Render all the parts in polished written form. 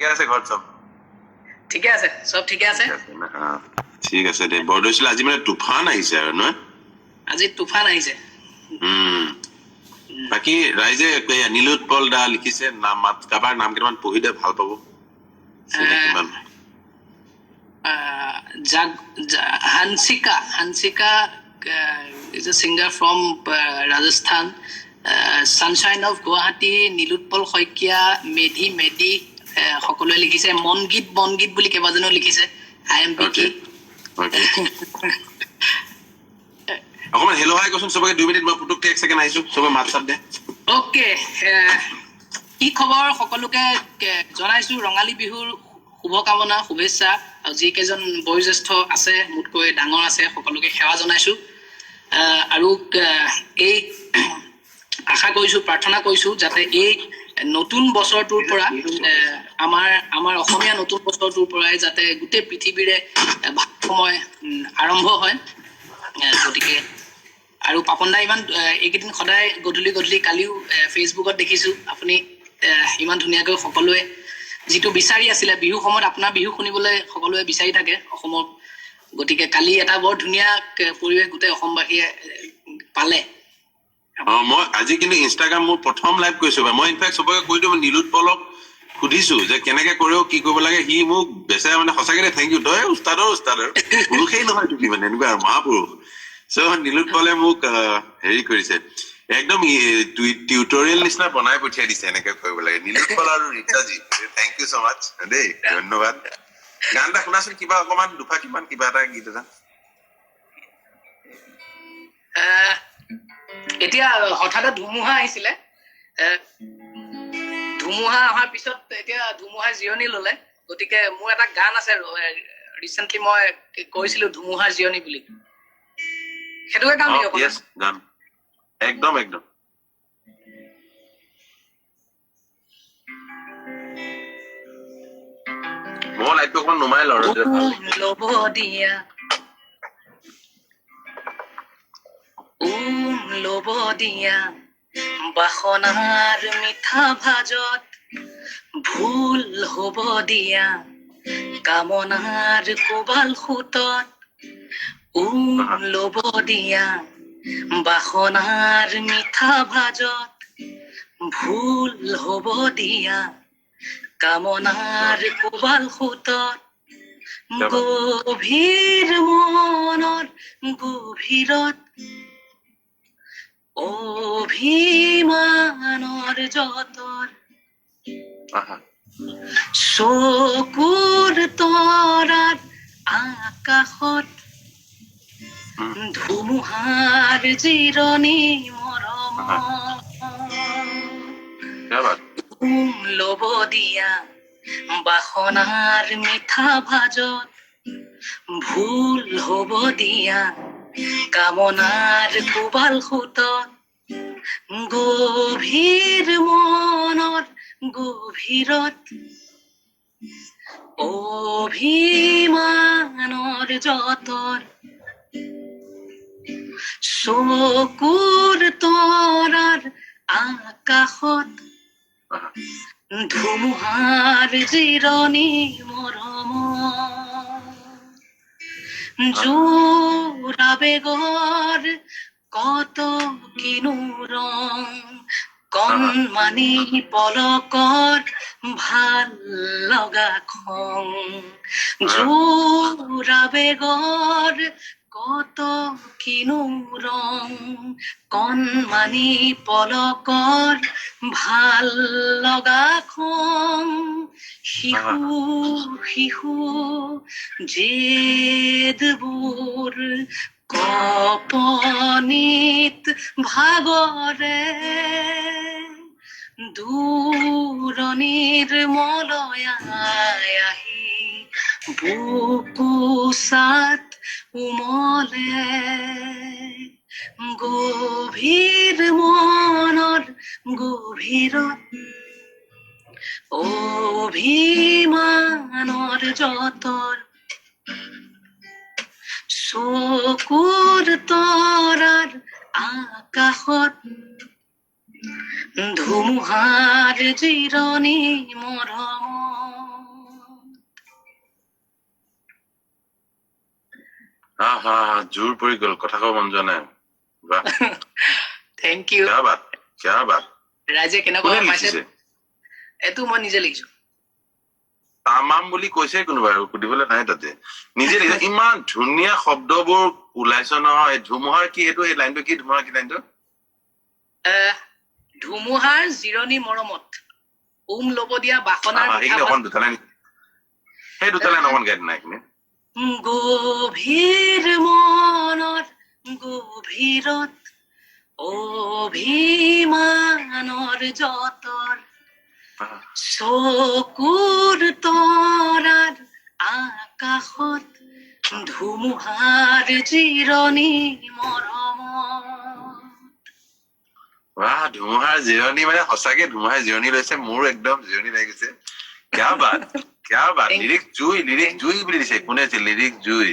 ঠিকে আছে ঘৰত চব ঠিকে আছে সব ঠিকে আছে ঠিক আছে দে বৰদৈচিলা আজি মানে তুফান আহিছে আৰু নহয় আজি তুফান আহিছে বাকি ৰাইজে নীলোৎপল দা লিখিছে নাম কাবাৰ নাম কেইটামান পঢ়ি দে ভাল পাব কিমান Hansika is a singer from Rajasthan. Sunshine of Guwahati, Nilutpol Khoikia, Medi, সকলোৱে লিখিছে মনগীত বুলি কেবাজনো লিখিছে I am Vicky. অকমান হেলো হাই কোচোন সবকে 2 মিনিট মই পুটুককে 1 সেকেন্ড আইছো সবে মাত চাপ দে ওকে কি খবৰ সকলোকে জনাইছো ৰঙালী বিহুৰ শুভকামনা শুভেচ্ছা আৰু যি কেজন বয়োজ্যেষ্ঠ আছে মুতকৈ ডাঙৰ আছে সকলোকে সেৱা জনাইছো আৰু এই আশা কৰিছো প্ৰাৰ্থনা কৰিছো যাতে এই নতুন বছৰটোৰ পৰা আমাৰ অসমীয়া নতুন বছৰটোৰ পৰাই যাতে গোটেই পৃথিৱীৰে ভাল সময় আৰম্ভ হয় গতিকে আৰু পাপনদা ইমান এইকেইদিন সদায় গধূলি কালিও ফেচবুকত দেখিছো আপুনি ইমান ধুনীয়াকৈ সকলোৱে যিটো বিচাৰি আছিলে বিহু সময়ত আপোনাৰ বিহু শুনিবলৈ সকলোৱে বিচাৰি থাকে অসমৰ গতিকে কালি এটা বৰ ধুনীয়া পৰিৱেশ গোটেই অসমবাসীয়ে পালে মই আজি কিন্তু ইনষ্টাগ্ৰাম মোৰ প্ৰথম লাইভ কৰিছো মই ইনফেক্ট সবকে কৈ দিও নীলোৎপলক সুধিছো যে কেনেকে কৰিও কি কৰিব লাগে হি মোক বেচাই মানে সঁচাকে থ্যাংক ইউ তই উস্তাদৰ পুৰুষেই নহয় তুমি মানে এনেকুৱা মহাপুৰুষ সো নীলোৎপলে মোক হেৰি কৰিছে একদম টিউটোৰিয়েল নিচিনা বনাই পঠিয়াই দিছে এনেকে কৰিব লাগে নীলোৎপল আৰু ৰীতাজি থ্যাংক ইউ সো মাচ দেই ধন্যবাদ গানটা শুনাচোন কিবা অকমান দুফা কিমান কিবা এটা গীত এটা এতিয়া হঠাৎ ধুমুহা আহিছিলে ধুমুহা অহাৰ পিছত এতিয়া ধুমুহা জিৰণি ললে গতিকে মোৰ এটা গান আছে ৰিসেন্টলি মই কৈছিলো ধুমুহাৰ জিৰণি বুলি হেতুকে গান দিও yes গান একদম মই লাইটটো অকমান নুমাই লব দিয়া লব দিয়া বাসনাৰ মিঠা ভাজত ভুল হব দিয়া কামনাৰ কোবাল খুতত লব দিয়া বাসনাৰ মিঠা ভাজত ভুল হব দিয়া কামনাৰ কোবাল খুতত গভীৰ মনৰ গভীৰত অভিমানৰ যতৰ চকুৰ তৰাত আকাশত ধুমুহাৰ জিৰণি মৰম লব দিয়া বাসনাৰ মিঠা ভাজত ভুল হব দিয়া কামনাৰ কোবাল খুতত গভীৰ মনৰ গভীৰত অভিমানৰ যতৰ চকুৰ তৰাৰ আকাশত ধুমুহাৰ জিৰণি মৰম জোৰা বেগৰ কত কিনো ৰং কণমানি পলকৰ ভাল লগা খং জোৰা বেগৰ কত কিনো ৰং কণমানি পলকৰ ভাল লগা খং শিশু জেদবোৰ কপনিত ভাগৰে দূৰণিৰ মলয়াই আহি বুকুচাত উমলে গভীৰ মনৰ গভীৰত অভিমানৰ যতৰ চকুৰ তৰাৰ আকাশত ধুমুহাৰ জিৰণি মৰম হা জোৰ পৰি গ'ল কথা ক'ব মন যোৱা নাই বাহ থেংক ইউ কিয়া বাত ৰাইজে কেনেকুৱা কোনে পাইছে লিখিছে এইটো মই নিজে লিখিছো তামাম বুলি কৈছে কোনোবাই সুধিবলৈ নাই তাতে নিজে লিখিছে ইমান ধুনীয়া শব্দবোৰ ওলাইছ নহয় ধুমুহাৰ কি এইটো এই লাইনটো কি ধুমুহাৰ কি লাইনটো ধুমুহাৰ জিৰণি মৰমত ল'ব দিয়া বাসনাৰ সেইখিনি অকণ দুটা লাইন সেই দুটা লাইন অকণ গাই দিনা এইখিনি গভীৰ মনৰ গভীৰত অভিমানৰ যতৰ চকুৰ তৰাৰ আকাশত ধুমুহাৰ জিৰণি মৰমত বাহ ধুমুহাৰ জিৰণি মানে সঁচাকে ধুমুহাৰ জিৰণি লৈছে মোৰ একদম জিৰণি লাগিছে কিয়া বাত লিৰিক জুই বুলি দিছে কোনে আছে লিৰিক জুই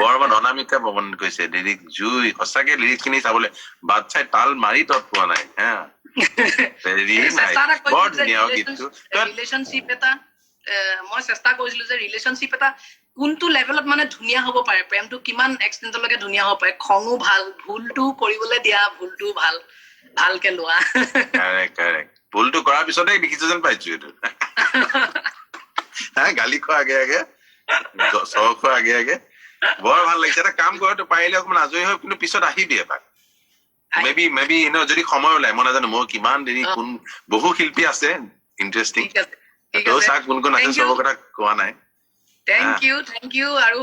বৰমান অনামিকা পৱন কৈছে লিৰিক জুই সঁচাকে লিৰিক খিনি চাবলৈ বাট চাই তাল মাৰি তত পোৱা নাই হা বৰ ধুনীয়া গীতটো ৰিলেশ্যনশ্বিপ এটা মই চেষ্টা কৰিছিলো যে ৰিলেশ্যনশ্বিপ এটা কোনটো লেভেলত মানে ধুনীয়া হ'ব পাৰে প্ৰেমটো কিমান এক্সটেণ্টলৈকে ধুনীয়া হ'ব পাৰে খঙো ভাল ভুলটো কৰিবলৈ দিয়া ভুলটো ভালকে লোৱা ভুলটো কৰাৰ পিছতে দেখিছো যেন পাইছো এইটো গালি খোৱা আগে চৰ খোৱা আগে বৰ ভাল লাগিছে এটা কাম কৰাটো পাৰিলে অকমান আজৰি হৈ কিন্তু পিছত আহিবি এপাক মেবি যদি সময় ওলাই মই নাজানো মই কিমান দেৰি কোন বহু শিল্পী আছে ইণ্টাৰেষ্টিং কোন আছে চবৰ কথা কোৱা নাই থেংক ইউ আৰু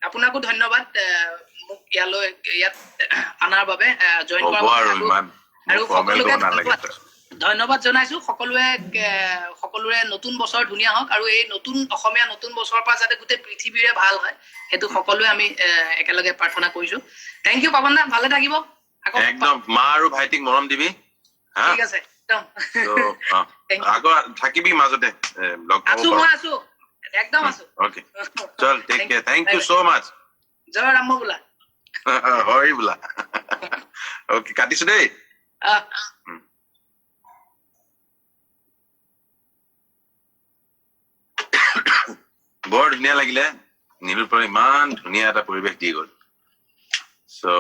আপোনাকো ধন্যবাদ মোক ইয়াত অনাৰ বাবে জইন কৰাৰ আৰু সকলোকে ধন্যবাদ জনাইছো সকলোৰে নতুন বছৰ ধুনীয়া হওক আৰু এই অসমীয়া নতুন বছৰৰ পৰা যাতে গোটেই পৃথিৱীৰে ভাল হয় সেইটো সকলোৱে আমি একেলগে প্ৰাৰ্থনা কৰিছো থেংক ইউ পাৱন দা ভালে থাকিব একদম মা আৰু ভাইটিক মৰম দিবি ঠিক আছে আগৰ থাকিবি মাজতে আছো একদম আছো ওকে চল take care thank you so much জয় ৰাম বোলা হৰি বোলা ওকে কাটিছো দেই বৰ ধুনীয়া লাগিলে নীলুৰ পৰা ইমান ধুনীয়া এটা পৰিৱেশ দি গ'ল চ'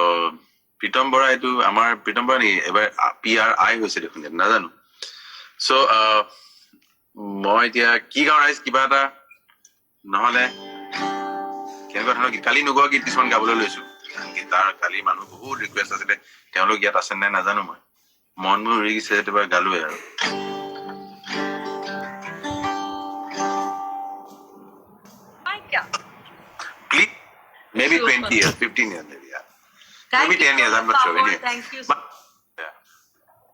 প্ৰীতম বৰা এইটো আমাৰ প্ৰীতম বৰা নেকি এবাৰ PRI হৈছে দেখোন নাজানো চ' মই এতিয়া কি গাওঁ ৰাইজ কিবা এটা নহলে কেনেকুৱা ধৰণৰ গীত কালি নোগোৱা গীত কিছুমান গাবলৈ লৈছো গীতাৰ কালি মানুহ বহুত ৰিকুৱেষ্ট আছিলে তেওঁলোক ইয়াত আছে নাই নাজানো মই মনবোৰ উৰি গৈছে এবাৰ গালোৱে আৰু maybe 20 years 15 years maybe yeah maybe 10 years I'm not sure anyway thank you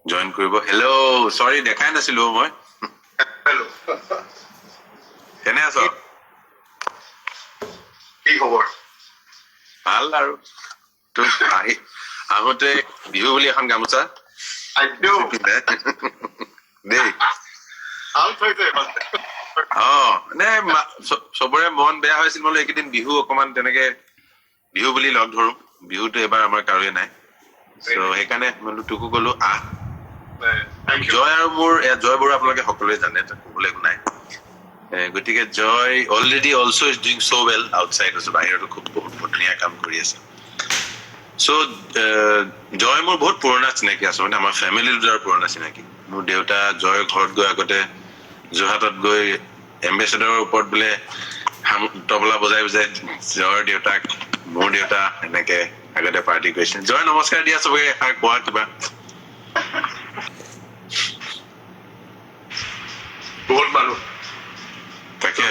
join কৰিব hello sorry দেখাই নাছিলো মই hello কেনে আছ কি খবৰ ভাল আৰু তো আগতে বিহু বুলি এখন গামোচা দেই চবৰে মন বেয়া হৈছিল বোলে এইকেইদিন বিহু অকমান তেনেকে বিহু বুলি লগ ধৰো বিহুটো এবাৰ আমাৰ কাৰোৱে নাই সেইকাৰণে মই তোকো কলো জয় আৰু মোৰ জয় বৰুৱা আপোনালোকে সকলোৱে জানে ক'বলৈ একো নাই গতিকে Joy already also' is doing so' well outside আছে বাহিৰতো খুব বহুত ধুনীয়া কাম কৰি আছে চ' জয় মোৰ বহুত পুৰণা চিনাকি আছে মানে আমাৰ ফেমিলিৰ দ্বাৰা পুৰণা চিনাকি মোৰ দেউতা জয়ৰ ঘৰত গৈ আগতে যোৰহাটত গৈ এম্বেচেডৰৰ ওপৰত বোলে তবলা বজাই জয়ৰ দেউতাক মোৰ দেউতা এনেকে আগতে পাৰ্টি কৰিছিল জয় নমস্কাৰ দিয়া চবকে কোৱা কিবা বহুত মানুহ তাকে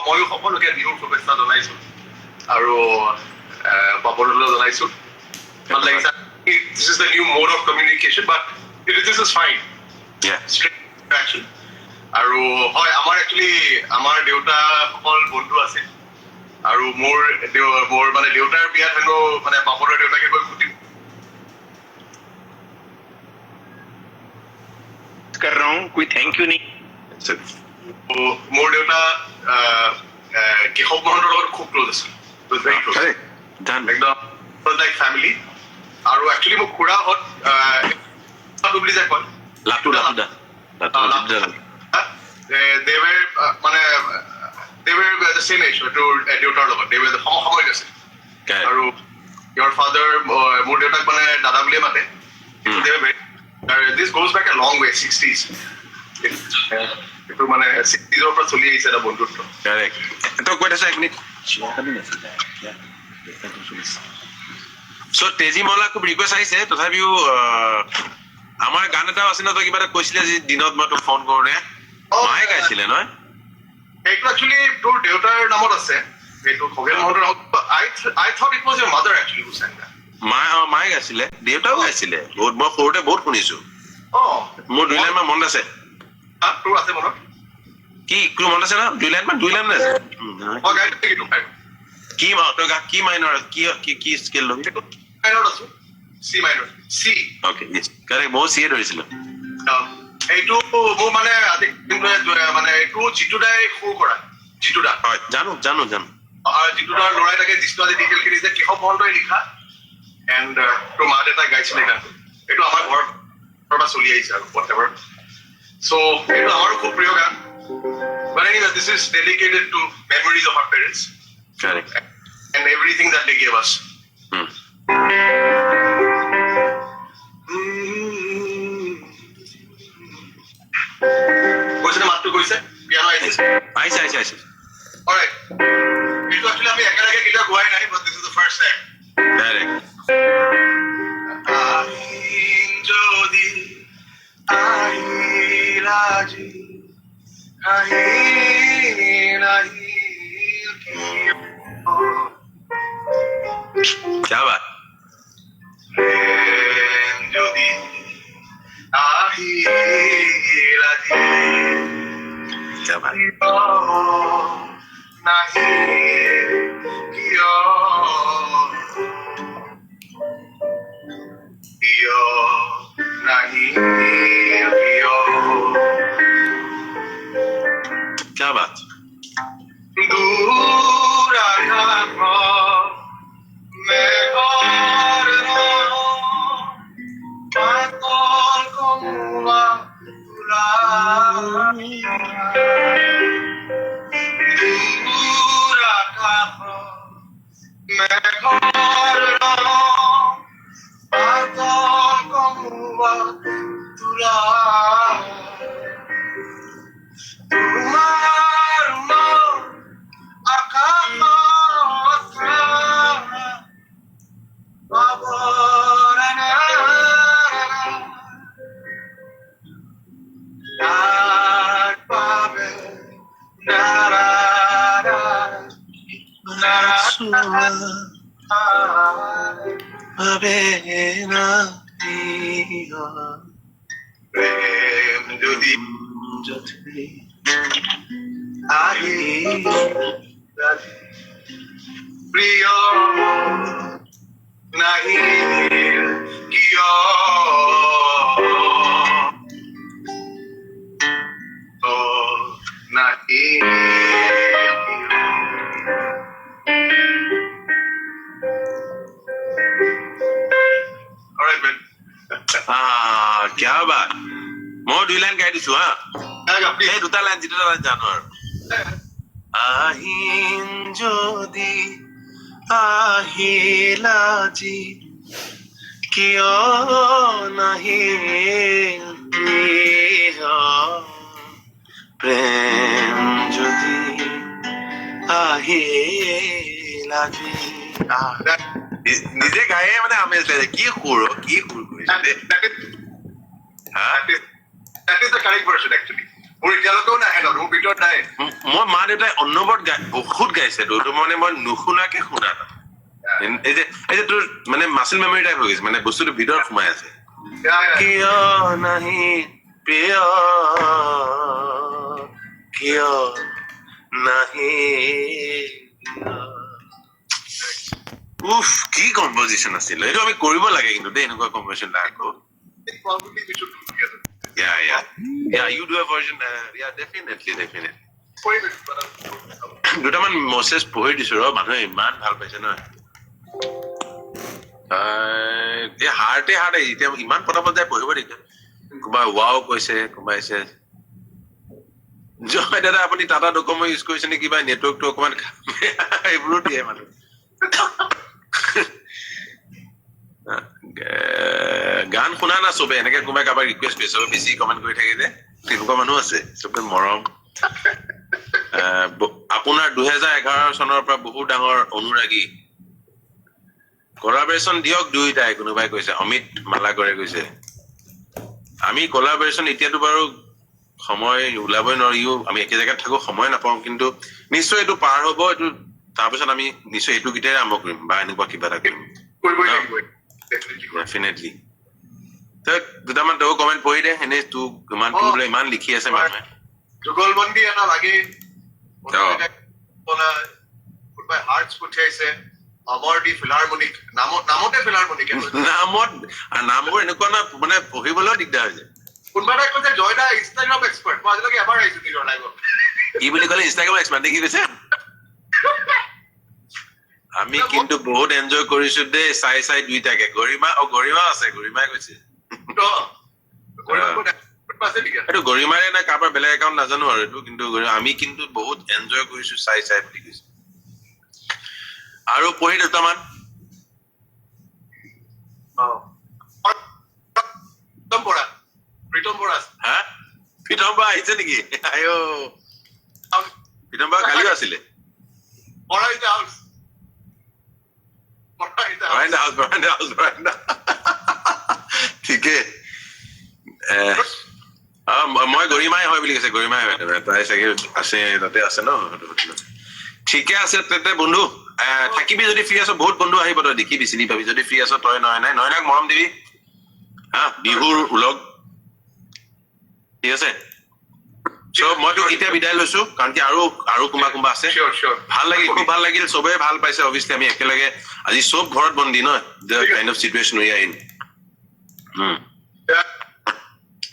ময়ো সকলোকে বিহুৰ শুভেচ্ছা জনাইছো আৰু পাপনলৈ জনাইছো ভাল লাগিছে this is the new mode of communication but this is fine straight interaction আৰু হয় আমাৰ একচুয়ালি আমাৰ দেউতা সকল বন্ধু আছে আৰু মোৰ মানে দেউতাৰ বিয়াত হেনো মানে পাপনৰ দেউতাকে গৈ ফুটিম कर रहा हूँ कोई थैंक यू नहीं मोर देउता केशव महन्তৰ লগত খুব ক্লোজ আছিল একদম লাইক ফ্যামিলি আৰু একচুয়ালি মোক খুৰাহঁত বুলি যে কয় লাটু they were মানে they were the same age, তোৰ দেউতাৰ লগত they were the সমসাময়িক আছিল আৰু your father মোৰ দেউতাক মানে দাদা বুলিয়ে মাতে they were very this goes back a long way 60s এইটো মানে 60s ৰ পৰা চলি আহিছে এটা বন্ধুত্ব কাৰেক্ট তই কৈ আছা এক মিনিট চ' তেজী মহলা খুব ৰিকুৱেষ্ট আহিছে তথাপিও আমাৰ গান এটাও আছে ন তই কিবা এটা কৈছিলে যে দিনত মই তোক ফোন কৰোঁতে মায়ে গাইছিলে নহয় এইটো একচুৱেলি তোৰ দেউতাৰ নামত আছে এইটো খগেন মহন্তৰ নামত I thought it was your mother actually who sang that মায়ে গাইছিলে দেউতাও গাইছিলে বহুত মই সৰুতে বহুত শুনিছো মোৰ 2 লাইন মান মনত আছে তোৰ আছে মনত কি তোৰ মনত আছে ন 2 লাইন আছে মই গাইছো কিন্তু কি তই কি মাইনৰ কি স্কেল লবি মাইনৰ আছো C minor C okay correct মই চিয়ে ধৰিছিলো এইটো মোৰ মানে আজি মানে এইটো জিতুদাই সুৰ কৰা জিতুদা হয় জানো আৰু জিতুদাৰ ল'ৰাই থাকে যিটো আজি ডিটেইল খিনি যে কিহৰ মহন্তই লিখা এণ্ড তোৰ মা দেউতাই গাইছিলে গানটো এইটো আমাৰ ঘৰৰ পৰা চলি আহিছে আৰু হোৱাট এভাৰ চ' এইটো আমাৰো খুব প্ৰিয় গান But anyway, this is dedicated to memories of our parents. Correct. And everything that they gave us. What's the master going to say? Piano Aise. Alright. It was actually I can't get guitar going, but this is the first time. Correct. क्या बात क्या बात क्या बात क्या बात মই 2 line গাই দিছো হা এই 2টা লাইন জানো আৰু আহিন যদি আহিলা জি কিয় নাহিল প্ৰেম যদি আহিলা জি নিজে গায়ে মানে আমেজ লাগে কি সুৰ কৰিছে That is the correct version actually. মই মা দেউতাই অন্নবৰত বহুত গাইছে তো মানে মই নুশুনাকে শুনা এই যে তোৰ মানে মাছল মেমৰি টাইপ হৈ গৈছে মানে বস্তুটো ভিতৰত সোমাই আছে কিয় নাহি প্ৰিয় কিয় নাহি উফ কি কম্পজিশ্যন আছিল এইটো আমি কৰিব লাগে কিন্তু দেই এনেকুৱা কম্পজিশ্যন আকৌ probably we should do together. Yeah, you do a version. Yeah, definitely. দুটামান মেছেজ পঢ়ি দিছো ৰ মানুহে ইমান ভাল পাইছে নহয় হাৰ্টে এতিয়া ইমান পটাপট যায় পঢ়িব দিগদাৰ কোনোবাই ৱাও কৈছে কোনোবাই জয় দাদা আপুনি টাটা ডকোমো ইউজ কৰিছে নে কিবা নেটৱৰ্কটো অকমান এইবোৰো দিয়ে মানুহ গান শুনা না চবে এনেকে কোনোবাই কাৰোবাক ৰিকুৱেষ্ট কৰিছে চবে বেছি কমেণ্ট কৰি থাকে যে তেনেকুৱা মানুহ আছে চবে মৰম আপোনাৰ 2011 চনৰ পৰা বহুত ডাঙৰ অনুৰাগী কলাবৰেচন দিয়ক দুইটাই কোনোবাই কৈছে অমিত মালাকৰে কৈছে আমি কলাবৰেচন এতিয়াতো বাৰু সময় ওলাবই নোৱাৰিও আমি একে জেগাত থাকো সময় নাপাওঁ কিন্তু নিশ্চয় এইটো পাৰ হ'ব এইটো তাৰপিছত আমি নিশ্চয় এইটো গীতেৰে আৰম্ভ কৰিম বা এনেকুৱা কিবা এটা কৰিম ডেফিনেটলি দুটামান তই কমেণ্ট পঢ়ি দে এনেই তোক ইমান বোলে ইমান লিখি আছে মানুহে যুগলবন্দী এটা লাগে কোনোবাই হাৰ্টছ পঠিয়াইছে অমৰদ্বীপ ফিলাৰমনিক নামতে ফিলাৰমনিক নামবোৰ এনেকুৱা না মানে পঢ়িবলৈও দিগদাৰ হৈ যায় কোনোবা এটা কৈছে জয়দা ইনষ্টাগ্ৰাম এক্সপাৰ্ট মই আজিলৈকে এবাৰ আহিছো নিজৰ লাইভত কি বুলি ক'লে ইনষ্টাগ্ৰাম এক্সপাৰ্ট কি কৈছে আমি কিন্তু বহুত এনজয় কৰিছো দেই চাই দুইটাকে গৰিমা আছে গৰিমাই কৈছে এইটো গৰিমাৰে নে কাৰোবাৰ বেলেগ একাউণ্ট নাজানো আৰু এইটো কিন্তু আমি কিন্তু বহুত এনজয় কৰিছো চাই বুলি কৈছে আৰু পঢ়ি দুটামান প্ৰীতম বৰা আহিছে নেকি আয়ো প্ৰীতম বৰা কালিও আছিলে ঠিকে মই গৰিমাই হয় বুলি কৈছে গৰিমাই হয় তাই চাগে আছে তাতে আছে ন ঠিকে আছে তেন্তে বন্ধু থাকিবি যদি ফ্ৰী আছ বহুত বন্ধু আহিব তই দেখিবি চিনি পাবি যদি ফ্ৰী আছ তই নয়নাক মৰম দিবি হা বিহুৰ উলগ ঠিক আছে মইতো এতিয়া বিদায় লৈছো কাৰণ কি আৰু কোনোবা আছে ভাল লাগিল খুব ভাল লাগিল চবে ভাল পাইছে অবভিয়াছলি আমি একেলগে আজি চব ঘৰত বন্দী ন the kind of situation we are in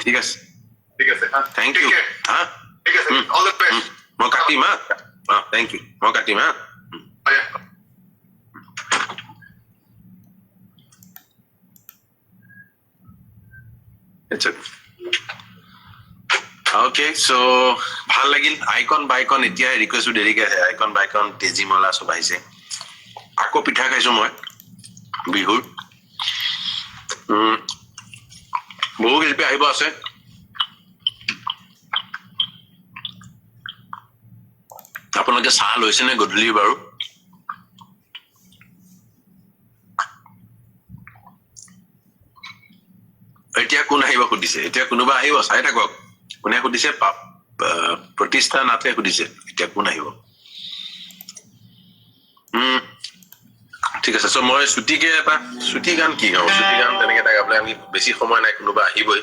ঠিক আছে থেংক ইউ হা মই কাটিম হা থেংক ইউ মই কাটিম হা Okay, so ভাল লাগিল আইকন বাইকন এতিয়া ৰিকুৱেষ্ট দেৰিকে আহে আইকন বাইকন তেজিমলা সব আহিছে আকৌ পিঠা খাইছো মই বিহুৰ বহু শিল্পী আহিব আছে আপোনালোকে চাহ লৈছে নে গধূলি বাৰু এতিয়া কোন আহিব সুধিছে এতিয়া কোনোবা আহিব চাই থাকক কোনে সুধিছে প্ৰতিষ্ঠা নাথে সুধিছে এতিয়া কোন আহিব ঠিক আছে চ মই ছুটি গান কি গাওঁ ছুটি গান তেনেকে এটা গাবলৈ আমি বেছি সময় নাই কোনোবা আহিবই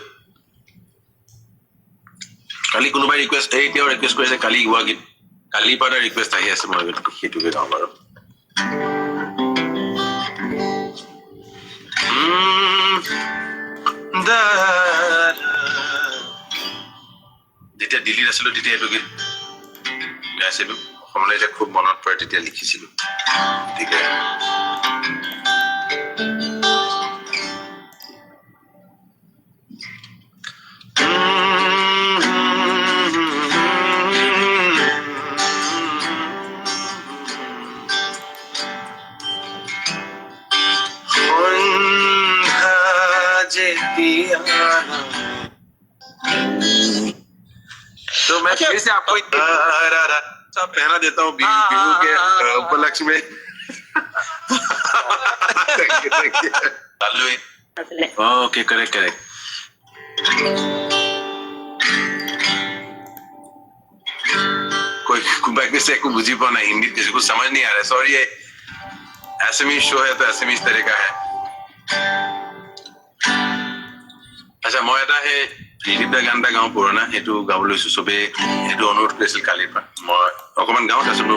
কালি কোনোবাই ৰিকুৱেষ্ট এতিয়াও ৰিকুৱেষ্ট কৰিছে কালি গোৱা গীত কালিৰ পৰা ৰিকুৱেষ্ট আহি আছে মই সেইটোকে গাওঁ বাৰু যেতিয়া দিল্লীত আছিলো তেতিয়া এইটো গীত গাইছিলো অসমলৈ এতিয়া খুব মনত পৰে তেতিয়া লিখিছিলো গতিকে तो मैं फिर से आपको पहना देता हूँ बिहू के उपलक्ष्य में ओके करेक्ट कोई से को बुझी पाना हिंदी किसी को समझ नहीं आ रहा है सॉरी ये एसएमई शो है तो एसएमई इस तरह का है अच्छा মই এটা হে ৰিলিপদা গান এটা গাওঁ পুৰণা সেইটো গাবলৈ লৈছো চবে সেইটো অনুৰোধ কৰিছিল কালিৰ পৰা মই অকমান গাওঁ তাৰপিছত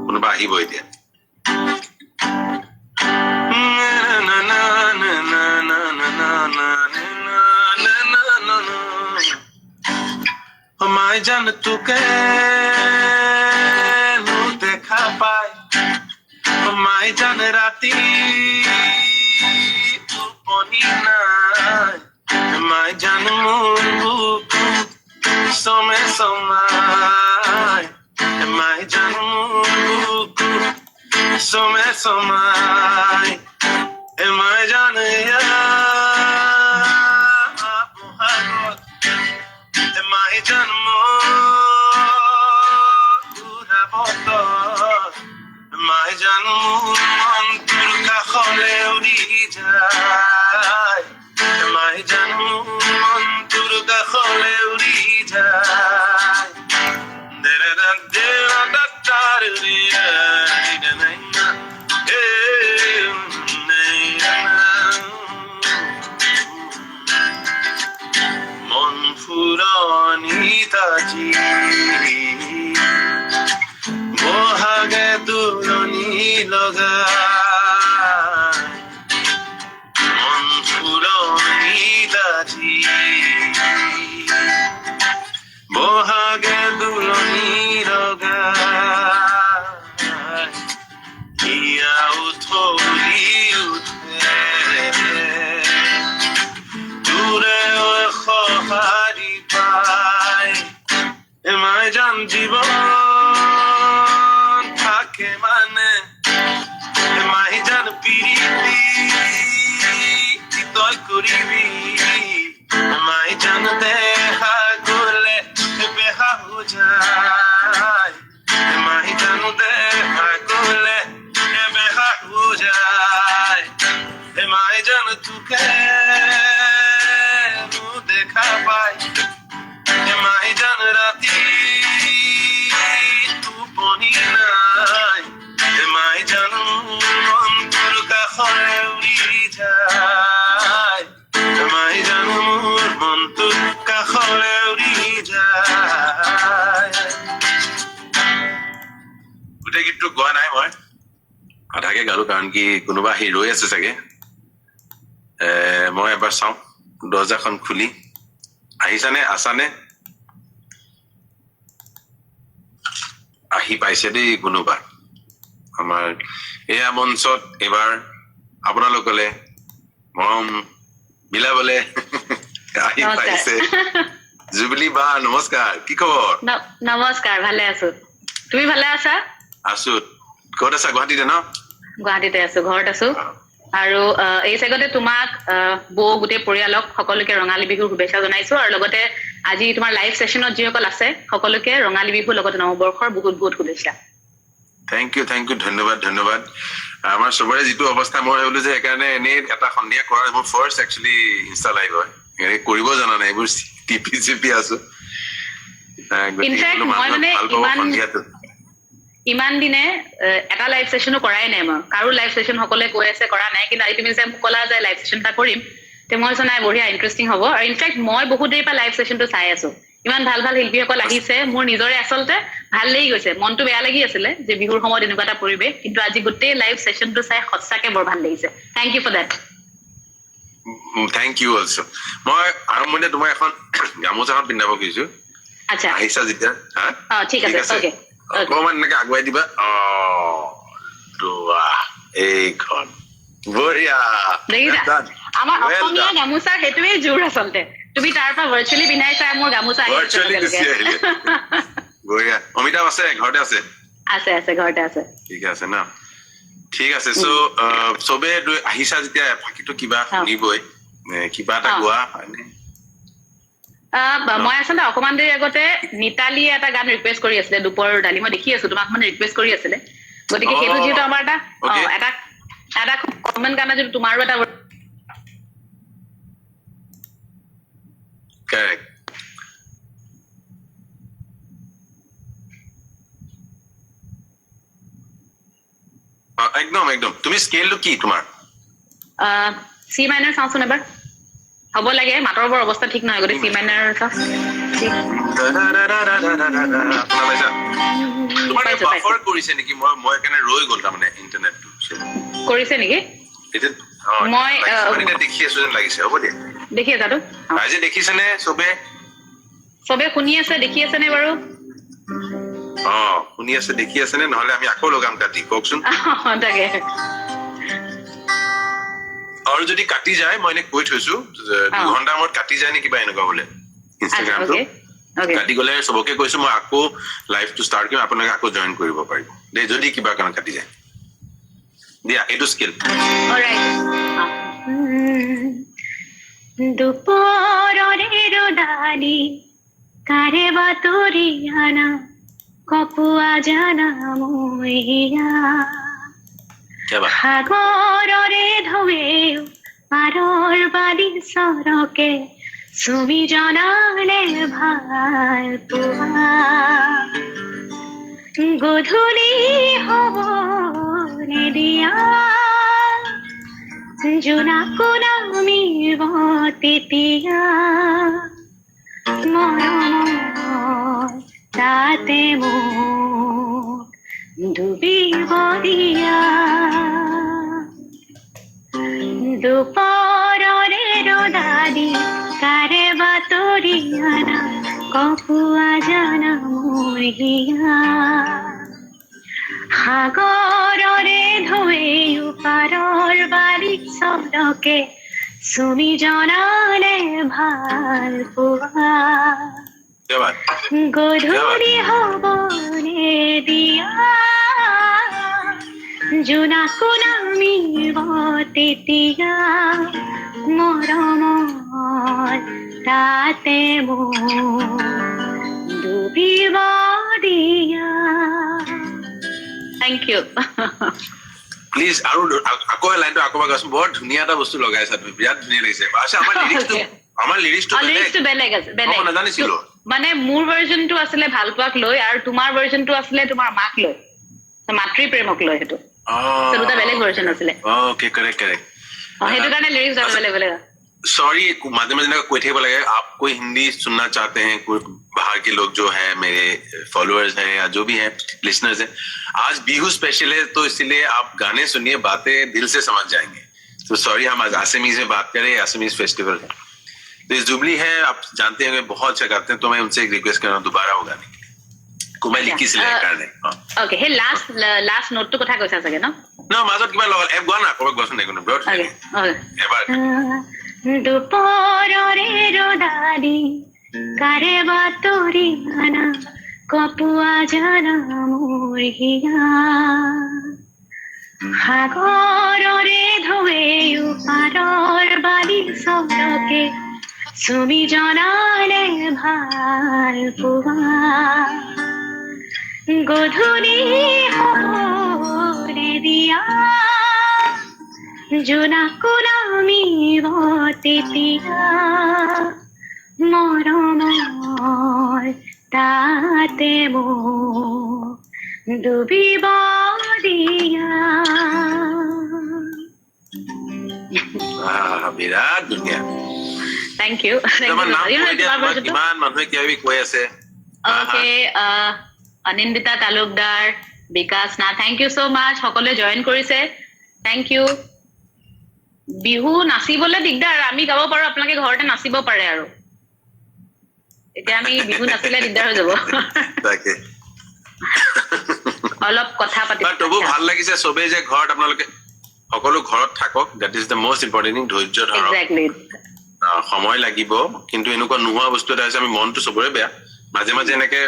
কোনোবা আহিব এতিয়া मैं जान तुके देखा पाए मैं जान राती तू पनी ना मैं जान मुंबु समय যায় এমাই জানো সমে সমাই এমাই জানে বহাগত এমাই জন্ম ঘূৰাবত এমাই জানো মন তোৰ কাষলে উৰি যায় এমাই জানো মন তোৰ কাষলে উৰি যায় মন ফুৰনি তাজি বহাগে তুলনি লগা মন ফুৰনি তাজি বহাগে তুলনি লগা ইয়া উঠলি উঠে দূৰে সহাৰি পাই এমাই জান জীৱন থাকে মানে এমাই জান পিৰিতি তই কৰিবি এমাই জান দেখা গলে বেহা হৈ যায় এমাই জান দেখা গলে বেহা হৈ যায় এমাই জান তোকে দেখা পাই এমাই জান ৰাতি টোপনি নাই এমাই জানো মন তোৰ কাষলে উৰি যায় এমাই জানো মোৰ মন তোৰ কাষলে উৰি যায় গোটেই গীতটো গোৱা নাই মই আধাকে গালো কাৰণ কি কোনোবা আহি ৰৈ আছে চাগে মই এবাৰ চাওঁ দৰ্জাখন খুলি আহিছানে আছানে আহি পাইছে দেই কোনোবা আমাৰ এয়া মঞ্চত এবাৰ আপোনালোকলে মৰম বিলাবলে আহি পাইছে জুবলি বা নমস্কাৰ কি খবৰ নমস্কাৰ ভালে আছো তুমি ভালে আছা আছো ক'ত আছা গুৱাহাটীতে ন গুৱাহাটীতে আছো ঘৰত আছো আৰু এই চেগতে তোমাক বৌ গোটেই পৰিয়ালক সকলোকে ৰঙালী বিহুৰ শুভেচ্ছা জনাইছো আৰু লগতে আজি তোমাৰ লাইভ সেশনত যিসকল আছে সকলোকে ৰঙালী বিহুৰ লগতে নৱবৰ্ষৰ বহুত বহুত শুভেচ্ছা থেংক ইউ ধন্যবাদ আমাৰ সবৰে যিটো অৱস্থা মই ভাবিলো যে একাৰণে এনে এটা সন্ধিয়া কৰাৰ মোৰ ফাৰ্ষ্ট একচুয়ালি ইনষ্টা লাইভ হয় এনে কৰিব জানা নাই এইবোৰ টিপি আছো ইনফেক্ট মই মানে ইমান দিনে এটা লাইভ সেশনো কৰাই নাই মই কাৰো লাইভ সেশন সকলে কৈ আছে কৰা নাই কিন্তু আজি তুমি যে মোক কলা যে লাইভ সেশন এটা কৰিম তে মই নাই বঢ়িয়া ইন্টাৰেষ্টিং হ'ব আৰু ইনফেক্ট মই বহুত দেৰি পৰা লাইভ সেশনটো চাই আছো ইমান ভাল ভাল শিল্পীসকল আহিছে মোৰ নিজৰে আচলতে ভাল লাগি গৈছে মনটো বেয়া লাগি আছিলে যে বিহুৰ সময়ত এনেকুৱা এটা পৰিৱেশ কিন্তু আজি গোটেই লাইভ সেশনটো চাই সঁচাকে বৰ ভাল লাগিছে thank you for that thank you also মই আৰম্ভণিতে তোমাৰ এখন গামোচাখন পিন্ধাব খুজিছো আচ্ছা আহিছা যেতিয়া হা ঠিক আছে ওকে অকমান এনেকে আগুৱাই দিবা এইখন বঢ়িয়া দেখিছা আমাৰ অসমীয়া গামোচা সেইটোৱে জোৰ আচলতে তুমি তাৰ পৰা ভাৰ্চুৱেলি পিন্ধাইছা মোৰ গামোচা বঢ়িয়া অমিতাভ আছে ঘৰতে আছে ঘৰতে আছে ঠিক আছে ন ঠিক আছে সো সবে আহিছা যেতিয়া ফাকিটো কিবা শুনিবই কিবা এটা গোৱা হয়নে মই আচলতে অকমান দেৰি আগতে নিতালীয়ে এটা গান ৰিকুৱেষ্ট কৰি আছিলে দুপৰ ডালি মই দেখি আছো তোমাক মানে ৰিকুৱেষ্ট কৰি আছিলে গতিকে সেইটো যিহেতু আমাৰ এটা কমন গান যদি তোমাৰো এটা Correct. একদম তুমি স্কেলটো কি তোমাৰ সি মাইনাৰ চাওঁচোন এবাৰ হ'ব লাগে মাতৰ বৰ অৱস্থা ঠিক নহয় গতিকে সি মাইনাৰ বাফাৰ কৰিছে নেকি মই কেনে ৰৈ গ'ল তাৰমানে ইন্টাৰনেটটো কৰিছে নেকি মই দেখি আছো যেন লাগিছে হ'ব দিয়া দেখি আছাতো আজি দেখিছেনে চবে শুনি আছে দেখি আছে নে বাৰু শুনি আছে দেখি আছে নে নহলে আমি আকৌ লগাম কাটি কওকচোন তাকে আৰু যদি কাটি যায় মই এনে কৈ থৈছো 2 ঘণ্টাৰ মূৰত কাটি যায় নে কিবা এনেকুৱা বোলে ইনষ্টাগ্ৰামটো Okay. কাটি গ'লে চবকে কৈছো মই আকৌ লাইভটো ষ্টাৰ্ট কৰিম আপোনালোকে আকৌ জইন কৰিব পাৰিব দেই যদি কিবা কাৰণ কাটি যায় দিয়া এইটো স্কিল Alright. দুপৰৰে ৰদালি কাৰে বাতৰিয়ানা কপুৱা জানা মইয়া क्या बात সাগৰৰে ঢৌৱেও পাৰৰ বালি চৰকে চুমি জনালে ভাল পোৱা গধূলি হ'ব নিদিয়া জোনাকো নামিব তেতিয়া মৰমৰ তাতে মোক ডুবিব দিয়া দুপৰৰে ৰদালি কাৰে বাতৰিয়ানা কপুৱা জানা মইয়া সাগৰৰে ঢৌৱেও পাৰৰ বালি চৰকে চুমি জনালে ভাল পোৱা क्या बात গধূলি হ'ব দিয়া জোনাকো নামিব তেতিয়া মৰমৰ তাতে মোক ডুবিব দিয়া থেংক ইউ প্লিজ আৰু আকৌ লাইনটো আকৌ গাচোন বৰ ধুনীয়া এটা বস্তু লগাইছা তুমি বিৰাট ধুনীয়া লাগিছে আচ্ছা আমাৰ লিৰিক্সটো বেলেগ আছে মই নাজানিছিলো মানে মোৰ ভাৰ্জনটো আছিলে ভাল পোৱাক লৈ আৰু তোমাৰ ভাৰ্জনটো আছিলে তোমাৰ মাক লৈ মাতৃ প্ৰেমক লৈ সেইটো দুটা বেলেগ ভাৰ্জন আছিলে ओके करेक्ट সেইটো কাৰণে লিৰিক্স বেলেগ বেলেগ सॉरी माध्यम में कोई थे बोला आप कोई हिंदी सुनना चाहते हैं कोई बाहर के लोग जो है मेरे फॉलोअर्स हैं या जो भी हैं लिसनर्स हैं आज बिहू स्पेशल है तो इसीलिए आप गाने सुनिए बातें दिल से समझ जाएंगे तो सॉरी हम आज आसामीज में बात करें आसामीज फेस्टिवल है तो इस जुबली है आप जानते हैं बहुत अच्छा गाते हैं तो मैं उनसे एक रिक्वेस्ट कर रहा हूँ दोबारा वो गाने को मैं लिखी सिलेक्ट कर दें ओके हे लास्ट নোটটো কথা কৈছা চাগে ন না মাজত কিবা লগল এপ গোৱা না কবাক গোৱাচোন নাই কোনো ব্ৰড এবাৰ দুপৰৰে ৰদালি কাৰে বাতৰিয়ানা কপুৱা জানা মইয়া সাগৰৰে ঢৌৱেও পাৰৰ বালি চৰকে চুমি জনালে ভাল পোৱা গধূলি হ'ব দিয়া জোনাকো নামিব তেতিয়া মৰমৰ তাতে মোক ডুবিব দিয়া বিৰাট ধুনীয়া থেংক ইউ তোমাৰ নাম কৈ দিয়া কিমান মানুহে কিবা কৈ আছে ওকে অনিন্দিতা তালুকদাৰ বিকাশ না থেংক ইউ so much সকলোৱে জয়েন কৰিছে থেংক ইউ বিহু নাচিবলৈ দিগদাৰ আমি গাব পাৰো আপোনালোকে ঘৰতে নাচিব পাৰে আৰু এতিয়া আমি বিহু নাচিলে দিগদাৰ হৈ যাব তাকে অলপ কথা পাতি তবু ভাল লাগিছে সবে যে ঘৰত আপোনালোকে সকলো ঘৰত থাকক that is the most important thing ধৈৰ্য ধৰক এক্স্যাক্টলি সময় লাগিব কিন্তু এনেকুৱা নোহোৱা বস্তু এটা আছে আমি মনটো সবৰে বেয়া মাজে মাজে এনেকে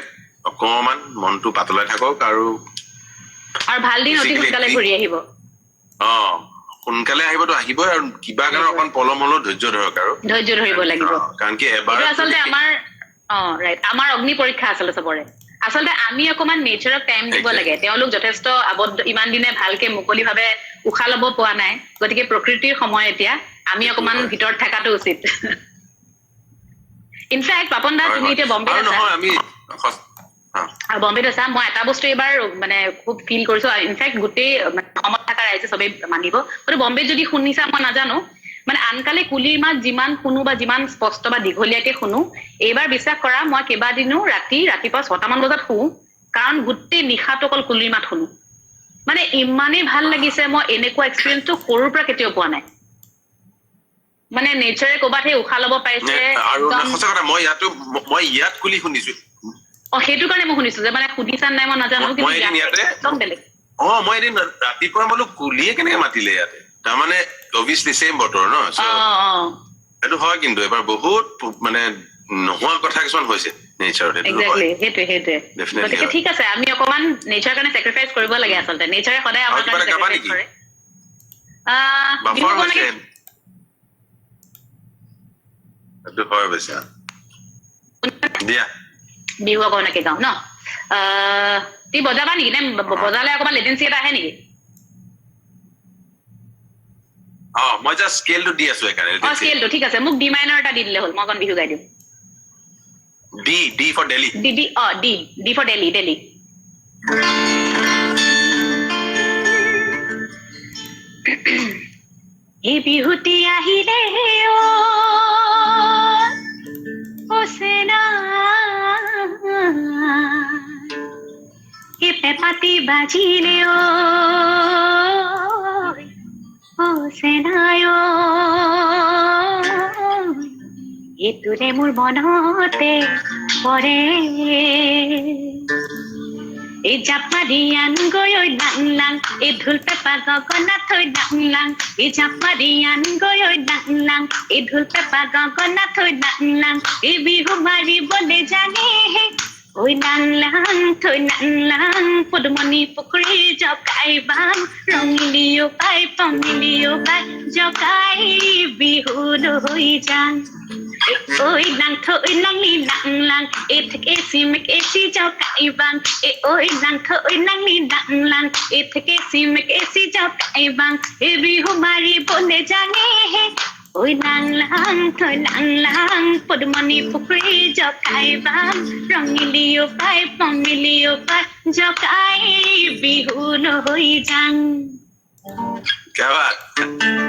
অকমান মনটো পাতলাই থাকক আৰু ভাল দিন অতি সোনকালে ঘূৰি আহিব সোনকালে আহিবতো আহিবই আৰু কিবা কাৰণে অকণ পলম হলেও ধৈৰ্য ধৰক আৰু ধৈৰ্য ধৰিব লাগিব কাৰণ কি এবাৰ আচলতে আমাৰ ৰাইট আমাৰ অগ্নি পৰীক্ষা আচলতে সবৰে আচলতে আমি অকমান নেচাৰক টাইম দিব লাগে তেওঁলোক যথেষ্ট আবদ্ধ ইমান দিনে ভালকে মুকলিভাৱে উশাহ ল'ব পোৱা নাই গতিকে প্ৰকৃতিৰ সময় এতিয়া আমি অকমান ভিতৰত থকাটো উচিত ইনফেক্ট পাপন দা তুমি এতিয়া বম্বে নহয় আমি আৰু বম্বেত আছা মই এটা বস্তু এবাৰ মানে খুব ফিল কৰিছো ইনফেক্ট গোটেই অসমত থকা ৰাইজে সবেই মানিব কিন্তু বম্বেত যদি শুনিছা মই নাজানো মানে আনকালে কুলিৰ মাত যিমান শুনো বা যিমান স্পষ্ট বা দীঘলীয়াকে শুনো এইবাৰ বিশ্বাস কৰা মই কেইবাদিনো ৰাতিপুৱা 6টা মান বজাত শুওঁ কাৰণ গোটেই নিশাটো অকল কুলিৰ মাত শুনো মানে ইমানেই ভাল লাগিছে মই এনেকুৱা এক্সপিৰিয়েন্সটো সৰুৰ পৰা কেতিয়াও পোৱা নাই মানে নেচাৰে ক'বাতহে উশাহ ল'ব পাৰিছে আৰু সঁচা কথা মই ইয়াত কুলি শুনিছো সেইটো কাৰণে মই শুনিছো যে মানে সুধিছা নাই মই নাজানো কিন্তু একদম বেলেগ মই এদিন ৰাতিপুৱা বোলো কুলিয়ে কেনেকে মাতিলে ইয়াতে তাৰমানে অবভিয়াছলি সেম বতৰ ন এইটো হয় কিন্তু এবাৰ বহুত মানে নোহোৱা কথা কিছুমান হৈছে নেচাৰ সেইটো এক্স্যাক্টলি সেইটোৱে Definitely গতিকে হয়। ঠিক আছে আমি অকমান নেচাৰ কাৰণে চেক্ৰিফাইচ কৰিব লাগে আচলতে নেচাৰে সদায় আমাৰ কিবা কাৰণে এটা গাবা চেক্ৰিফাইচ নেকি? কৰে বাফৰ বিহু হৈছে গানকে সেইটো হয় বেছি দিয়া বিহু অকণকে গাওঁ ন তুমি বজাবা নেকি নে বজালে অকমান লেটেন্সি এটা আহে নেকি মই জাষ্ট স্কেলটো দি আছো একাৰণে স্কেলটো ঠিক আছে মোক ডি মাইনৰ এটা দি দিলে হ'ল মই অকণ বিহু গাই দিওঁ D for Delhi D for Delhi এই বিহুতি আহিলে ও সেনা এই পেপাতি বাজিলে ও সেনায় এইটোৰে মোৰ মনতে পৰে এই জাপাৰিয়ান গৈ ঐ লাং লাং এই ঢোল পেপা গগনাত থৈ লাং লাং এই জাপাৰিয়ান গৈ ঐ লাং লাং এই ঢোল পেপা গগনাত থৈ লাং লাং এই বিহু মাৰিবলৈ জানে ঐ লাং লাং থৈ লাং লাং পদুমণি পুখুৰী জকাই বাম ৰঙিলিও পাই পঙিলিও পাই জকাই বিহু লৈ যাং ঐ লাং থৈ লাংলি লাং লাং এই থেকে সিমক এসি জকাই বাং ঐ লাং থৈ লাংলি লাং লাং এই থেকে সিমক এসি জকাই বাং এই বিহু মাৰিবলৈ জানে ঐ লাং লাং থৈ লাং লাং পদুমণি পুখুৰী জকাই বাম ৰঙিলিও পাই পঙিলিও পাই জকাই বিহু লৈ যাং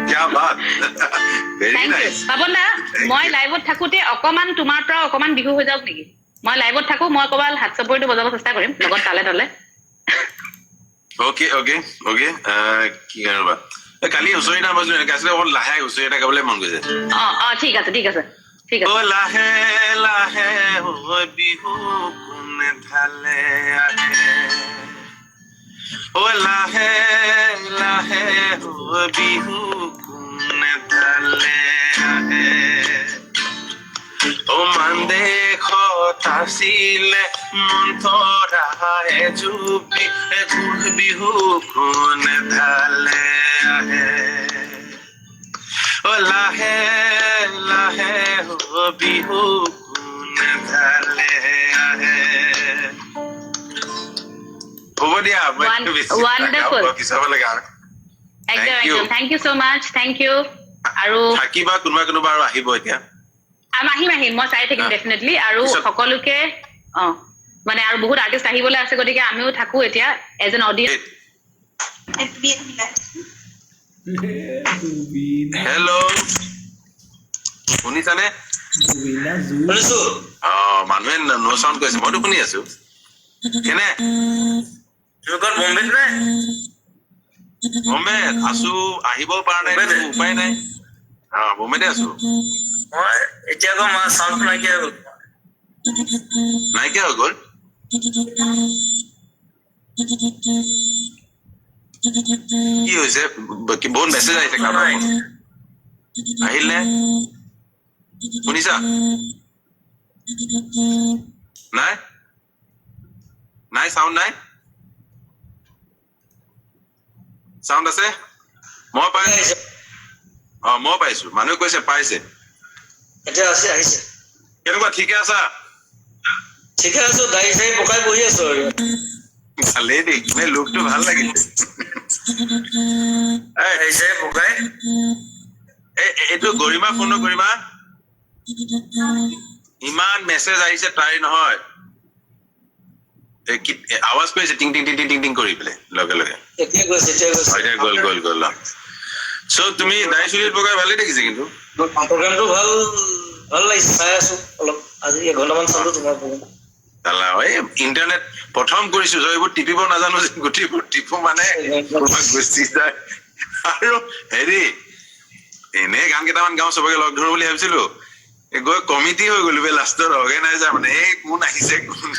क्या बात very Thank you. nice পাবন দা মই লাইভত থাকোতে অকমান তোমাৰ পৰা অকমান বিহু হৈ যাওক নেকি মই লাইভত থাকো মই কবাল হাত চাপৰিটো বজাব চেষ্টা কৰিম লগত তালে তালে ओके কি গাবা কালি হুঁচৰি নাম বাজু এনেকে আছিলে অকণ লাহে হুঁচৰি এটা গাবলৈ মন গৈছে ঠিক আছে ও লাহে লাহে হৈ বিহু কোনে ঢালে আহে ও লাহে লাহে হৈ বিহু কোনে ঢালে আহে ও মানদেশত আছিলে মন্থৰা এজুপি এগুণ বিহু কোনে ঢালে আহে ও লাহে লাহে হৈ বিহু কোনে ঢালে আহে হ'ব দিয়া Wonderful. পিছাব লাগে একদম thank you so mass thank U আৰু থাকিবা কোনোবা আৰু আহিব এতিয়া আহিম মই চাই থাকিম ডেফিনেটলি আৰু সকলোকে মানে আৰু বহুত আৰ্টিষ্ট আহিবলৈ আছে গতিকে আমিও থাকো এতিয়া এজ এন অডিয়েন্স হেল্ল' শুনিছানে মানুহে নো চাউণ্ড কৈছে মইতো শুনি আছো কেনে বম্বে আছো আহিব পৰা নাই উপায় নাই বম্বেতে আছো এতিয়া আকৌ মা চাউণ্ড নাইকিয়া হৈ গ'ল কি হৈছে বহুত মেছেজ আহিছে কাৰোবাৰ আহিলে শুনিছা নাই চাউণ্ড নাই চাউণ্ড আছে মই পাইছো মানুহে কৈছে পাইছে এতিয়া আহিছে কেনেকুৱা ঠিকে আছা ঠিকে আছো দাই চাই পকাই বহি আছো আৰু ভালেই দেই লোকটো ভাল লাগিছে পকাই এইটো গৰিমা ফোন গৰিমা ইমান মেছেজ আহিছে তাই নহয় আৱাজ কৰিছে টিং টিং টিং টিং টিং টিং কৰি পেলাই লগে লগে এতিয়া গৈছে গ'ল চ' তুমি দাই চুলিত পকাই ভালেই দেখিছে কিন্তু প্ৰগ্ৰামটো ভাল লাগিছে চাই আছো অলপ আজি এঘণ্টামান চালো তোমাৰ প্ৰগ্ৰাম এই ইণ্টাৰনেট প্ৰথম কৰিছো এইবোৰ টিপিব নাজানো যে গোটেইবোৰ টিপো মানে গুচি যায় আৰু হেৰি এনে গান কেইটামান গাওঁ চবকে লগ ধৰো বুলি ভাবিছিলো গৈ কমিটি হৈ গলো লাষ্টত অৰ্গেনাইজাৰ মানে এই কোন আহিছে কোন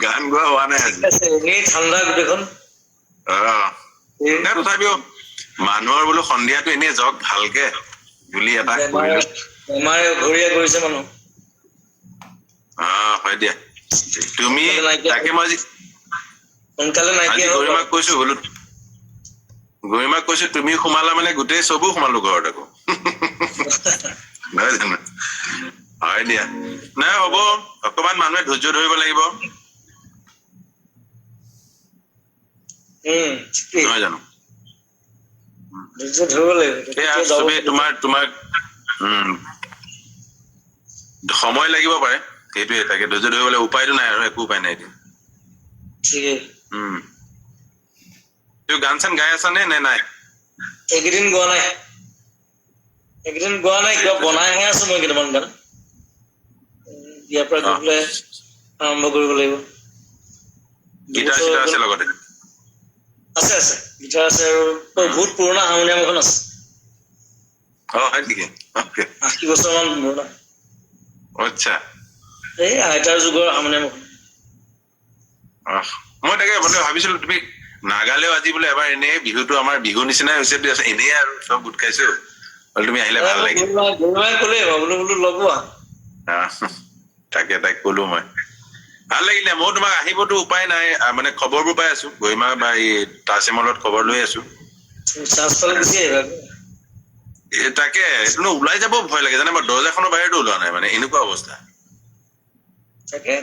গান গোৱা হোৱা নাই আজি এনেই ঠাণ্ডা গোটেইখন তথাপিও মানুহৰ বোলো সন্ধিয়াটো এনেই যাওক ভালকে বুলি এটা বেমাৰে ঘূৰিয়া কৰিছে মানুহ হয় দিয়া তুমি তাকে মই আজি সোনকালে নাইকিয়া হ'ব। গৰিমাক কৈছো তুমি সোমালা মানে গোটেই চবো সোমালো ঘৰত আকৌ নহয় জানো হয় দিয়া নাই হ'ব অকমান মানুহে ধৈৰ্য ধৰিব লাগিব ঠিকেই নহয় জানো ধৈৰ্য ধৰিব লাগিব সেয়া চবে তোমাক সময় লাগিব পাৰে সেইটোৱে তাকে ধৈৰ্য ধৰিবলৈ উপায়তো নাই আৰু একো উপায় নাই এতিয়া ঠিকেই তুমি গান চান গাই আছা নে নাই এইকেইদিন গোৱা নাই কিবা বনাইহে আছো মই কেইটামান গান ইয়াৰ পৰা গৈ পেলাই আৰম্ভ কৰিব লাগিব গীটাৰ চিটাৰ আছে লগতে আছে গীটাৰ আছে আৰু বহুত পুৰণা হাৰমনিয়াম এখন আছে হয় নেকি 80 বছৰমান পুৰণা আচ্ছা এই আইতাৰ যুগৰ হাৰমনিয়াম এখন মই তাকে ভাবিছিলো তুমি নাগালেও আজি বোলে এবাৰ এনেই বিহুটো আমাৰ বিহু নিচিনাই হৈছে এনেই আৰু চব গোট খাইছো তুমি আহিলে ভাল লাগে ক'লে বোলো লগোৱা তাকে তাইক কলো মই ভাল লাগিলে মই তোমাক আহিবতো উপায় নাই মানে খবৰবোৰ পাই আছো গৰিমা বা এই তাচিমলত খবৰ লৈ আছো চান্স পালে গুচি আহিবা তাকে ওলাই যাব ভয় লাগে জানে মই দৰ্জাখনৰ বাহিৰতো ওলোৱা নাই মানে এনেকুৱা অৱস্থা তাকে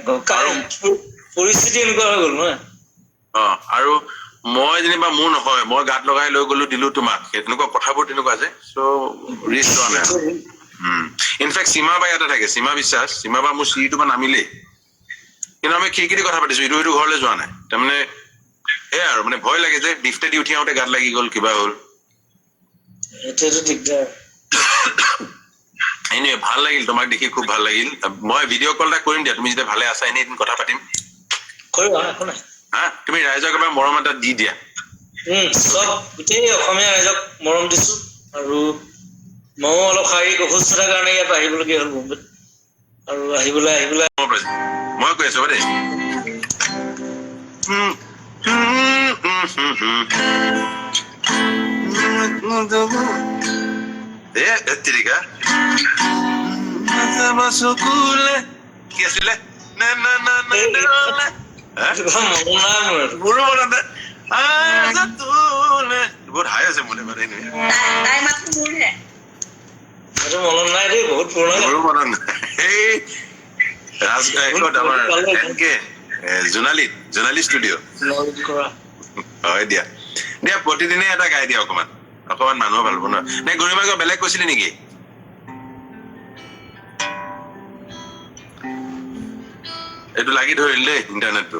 পৰিস্থিতি এনেকুৱা হৈ গ'ল নহয় আৰু মই যেনিবা মোৰ নহয় মই গাত লগাই লৈ গলো দিলো তোমাক তেনেকুৱা কথাবোৰ তেনেকুৱা যে চ' ৰিস্ক লোৱা নাই ইনফেক্ট সীমা বা ইয়াতে থাকে সীমা বিশ্বাস সীমা বা মোৰ চিৰিটোৰ পৰা নামিলেই কিন্তু আমি খিৰিকিতে কথা পাতিছো ইটো ঘৰলৈ যোৱা নাই তাৰমানে সেয়াই আৰু মানে ভয় লাগে যে লিফ্টে দি উঠি আহোঁতে গাত লাগি গ'ল কিবা হ'ল এইটোৱেতো দিগদাৰ এনেই ভাল লাগিল তোমাক দেখি খুব ভাল লাগিল মই ভিডিঅ' কল এটা কৰিম দিয়া তুমি যেতিয়া ভালে আছা এনেই এদিন কথা পাতিম কৰিবা একো নাই তুমি ৰাইজক এবাৰ মৰম এটা দি দিয়া চব গোটেই অসমীয়া ৰাইজক মৰম দিছো আৰু ময়ো অলপ শাৰীৰিক অসুস্থতাৰ কাৰণে ইয়াত আহিবলগীয়া হ'ল মুম্বাইত আৰু আহিবলৈ মই কৈ আছো দেই তিৰিকা কি আছিলে মোৰো মনত বহুত হাই আছে মোলে মানে মনত নাই দেই বহুত পুৰণা মোৰো মনত নাই এই ৰাজগায়কত আমাৰ জোনালী ষ্টুডিঅ' হয় দিয়া প্ৰতিদিনে এটা গাই দিয়া অকমান মানুহ ভাল পাব নে গৰিমা কিবা বেলেগ কৈছিলি নেকি এইটো লাগি ধৰিল দেই ইণ্টাৰনেটটো